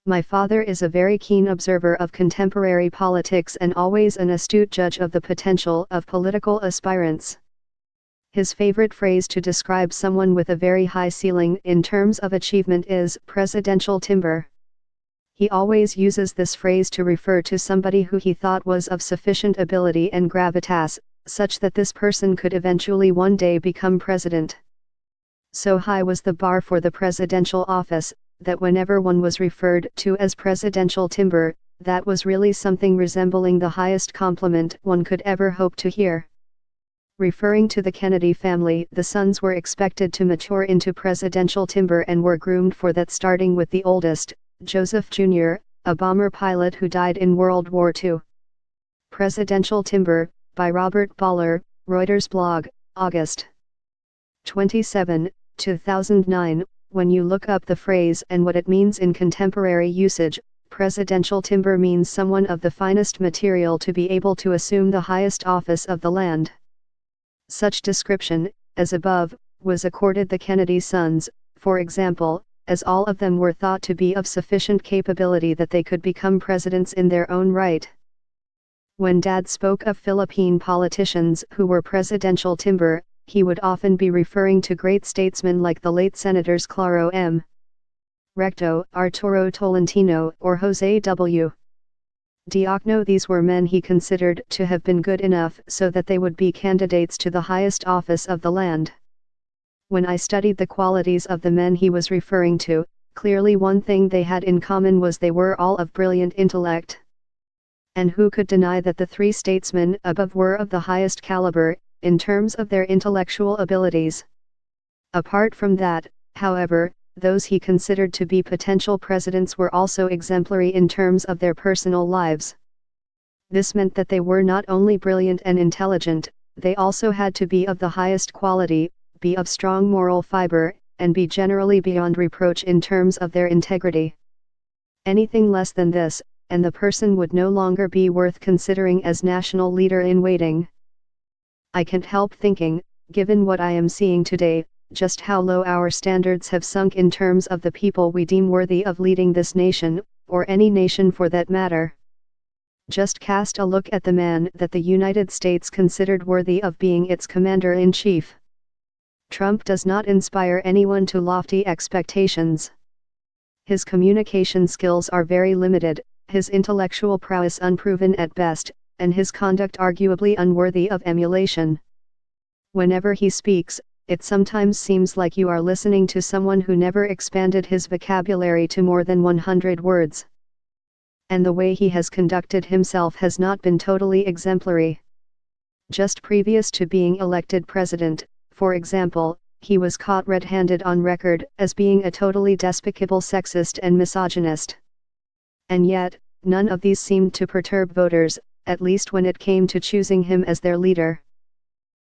My father is a very keen observer of contemporary politics and always an astute judge of the potential of political aspirants. His favorite phrase to describe someone with a very high ceiling in terms of achievement is presidential timber. He always uses this phrase to refer to somebody who he thought was of sufficient ability and gravitas, such that this person could eventually one day become president. So high was the bar for the presidential office, that whenever one was referred to as presidential timber, that was really something resembling the highest compliment one could ever hope to hear. Referring to the Kennedy family, the sons were expected to mature into presidential timber and were groomed for that, starting with the oldest, Joseph Jr., a bomber pilot who died in World War II. Presidential Timber, by Robert Baller, Reuters blog, August 27, 2009. When you look up the phrase and what it means in contemporary usage, presidential timber means someone of the finest material to be able to assume the highest office of the land. Such description, as above, was accorded the Kennedy sons, for example, as all of them were thought to be of sufficient capability that they could become presidents in their own right. When Dad spoke of Philippine politicians who were presidential timber, he would often be referring to great statesmen like the late Senators Claro M. Recto, Arturo Tolentino, or Jose W. Diokno. These were men he considered to have been good enough so that they would be candidates to the highest office of the land. When I studied the qualities of the men he was referring to, clearly one thing they had in common was they were all of brilliant intellect. And who could deny that the three statesmen above were of the highest caliber, in terms of their intellectual abilities? Apart from that, however, those he considered to be potential presidents were also exemplary in terms of their personal lives. This meant that they were not only brilliant and intelligent, they also had to be of the highest quality, be of strong moral fiber, and be generally beyond reproach in terms of their integrity. Anything less than this, and the person would no longer be worth considering as national leader in waiting. I can't help thinking, given what I am seeing today, just how low our standards have sunk in terms of the people we deem worthy of leading this nation, or any nation for that matter. Just cast a look at the man that the United States considered worthy of being its commander-in-chief. Trump does not inspire anyone to lofty expectations. His communication skills are very limited, his intellectual prowess unproven at best, and his conduct arguably unworthy of emulation. Whenever he speaks, it sometimes seems like you are listening to someone who never expanded his vocabulary to more than 100 words. And the way he has conducted himself has not been totally exemplary. Just previous to being elected president, for example, he was caught red-handed on record as being a totally despicable sexist and misogynist. And yet, none of these seemed to perturb voters, at least when it came to choosing him as their leader.